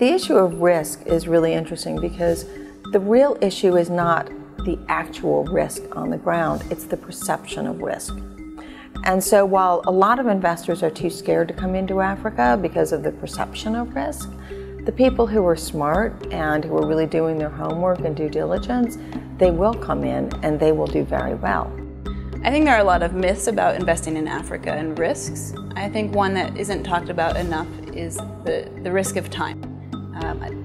The issue of risk is really interesting because the real issue is not the actual risk on the ground, it's the perception of risk. And so while a lot of investors are too scared to come into Africa because of the perception of risk, the people who are smart and who are really doing their homework and due diligence, they will come in and they will do very well. I think there are a lot of myths about investing in Africa and risks. I think one that isn't talked about enough is the risk of time.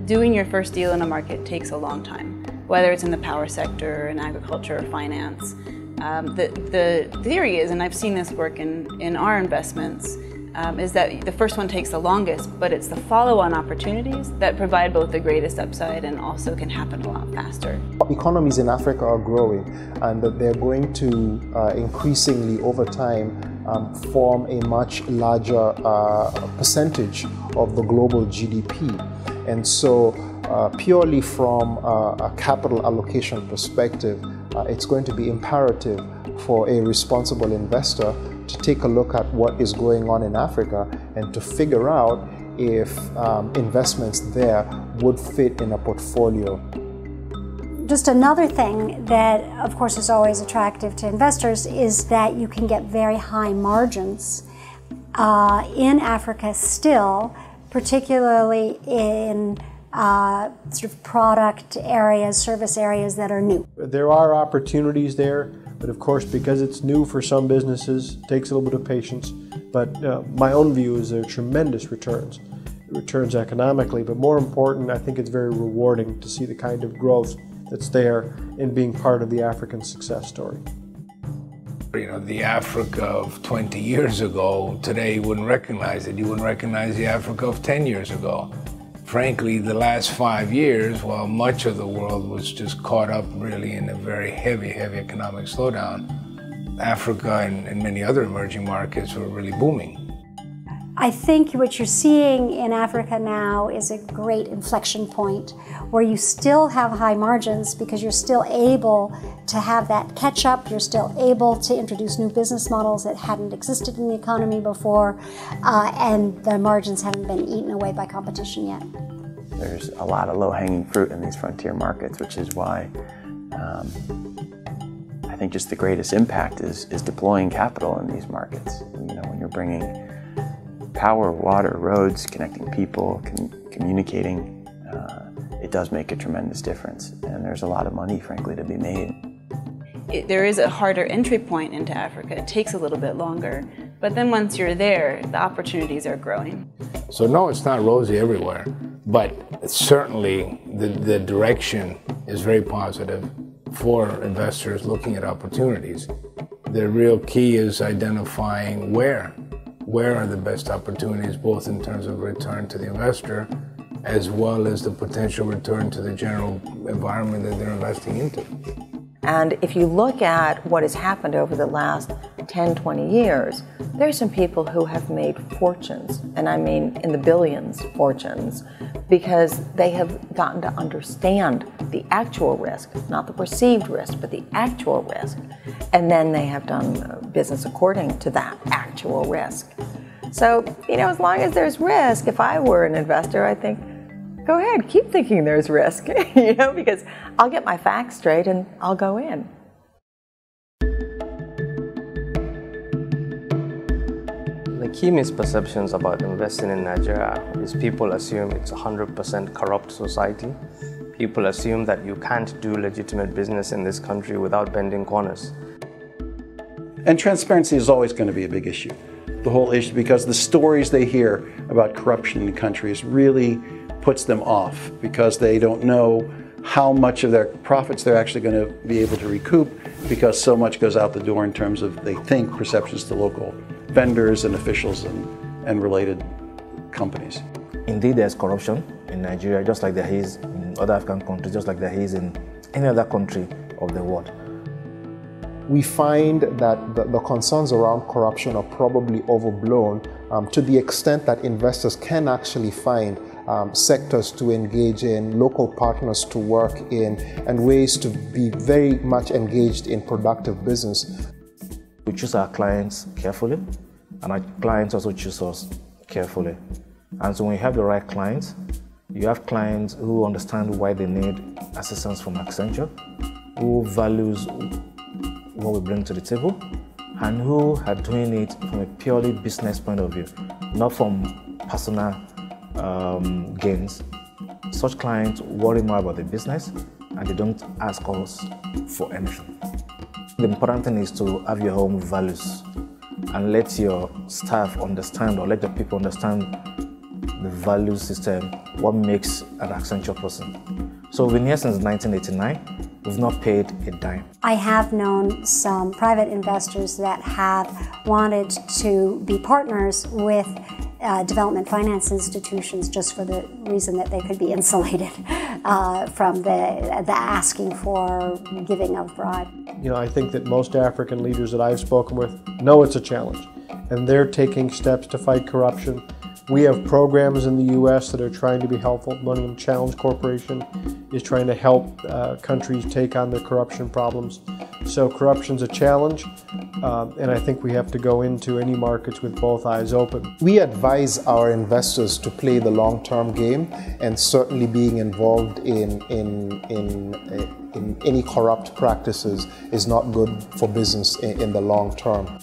Doing your first deal in a market takes a long time, whether it's in the power sector, in agriculture, or finance. The theory is, and I've seen this work in our investments, is that the first one takes the longest, but it's the follow-on opportunities that provide both the greatest upside and also can happen a lot faster. Economies in Africa are growing, and that they're going to increasingly over time form a much larger percentage of the global GDP. And so purely from a capital allocation perspective, it's going to be imperative for a responsible investor to take a look at what is going on in Africa and to figure out if investments there would fit in a portfolio. Just another thing that, of course, is always attractive to investors is that you can get very high margins in Africa still, particularly in sort of product areas, service areas that are new. There are opportunities there, but of course, because it's new for some businesses, it takes a little bit of patience. But my own view is there are tremendous returns. Returns economically, but more important, I think it's very rewarding to see the kind of growth that's there in being part of the African success story. You know, the Africa of 20 years ago, today you wouldn't recognize it. You wouldn't recognize the Africa of 10 years ago. Frankly, the last 5 years, while much of the world was just caught up really in a very heavy economic slowdown, Africa and many other emerging markets were really booming. I think what you're seeing in Africa now is a great inflection point where you still have high margins because you're still able to have that catch up, you're still able to introduce new business models that hadn't existed in the economy before, and the margins haven't been eaten away by competition yet. There's a lot of low-hanging fruit in these frontier markets, which is why I think just the greatest impact is deploying capital in these markets. You know, when you're bringing power, water, roads, connecting people, communicating, it does make a tremendous difference. And there's a lot of money, frankly, to be made. There is a harder entry point into Africa. It takes a little bit longer. But then once you're there, the opportunities are growing. So no, it's not rosy everywhere, but certainly the direction is very positive for investors looking at opportunities. The real key is identifying where are the best opportunities, both in terms of return to the investor, as well as the potential return to the general environment that they're investing into. And if you look at what has happened over the last 10, 20 years, there's some people who have made fortunes, and I mean in the billions fortunes, because they have gotten to understand the actual risk, not the perceived risk, but the actual risk. And then they have done business according to that actual risk. So, you know, as long as there's risk, if I were an investor, I think, go ahead, keep thinking there's risk, you know, because I'll get my facts straight and I'll go in. The key misperceptions about investing in Nigeria is people assume it's a 100% corrupt society. People assume that you can't do legitimate business in this country without bending corners. And transparency is always going to be a big issue. The whole issue, because the stories they hear about corruption in countries really puts them off because they don't know how much of their profits they're actually going to be able to recoup, because so much goes out the door in terms of, they think, perceptions to local vendors and officials and related companies. Indeed, there's corruption in Nigeria, just like there is in other African countries, just like there is in any other country of the world. We find that the concerns around corruption are probably overblown to the extent that investors can actually find sectors to engage in, local partners to work in, and ways to be very much engaged in productive business. We choose our clients carefully, and our clients also choose us carefully. And so when you have the right clients, You have clients who understand why they need assistance from Accenture, who values what we bring to the table, and who are doing it from a purely business point of view, not from personal gains. Such clients worry more about the business and they don't ask us for anything. The important thing is to have your own values and let your staff understand, or let the people understand the value system, what makes an Accenture person. So we've been here since 1989. We've not paid a dime. I have known some private investors that have wanted to be partners with development finance institutions just for the reason that they could be insulated from the asking for giving of bribe. You know, I think that most African leaders that I've spoken with know it's a challenge, and they're taking steps to fight corruption. We have programs in the U.S. that are trying to be helpful. Millennium Challenge Corporation is trying to help countries take on their corruption problems. So corruption's a challenge, and I think we have to go into any markets with both eyes open. We advise our investors to play the long-term game, and certainly being involved in any corrupt practices is not good for business in the long term.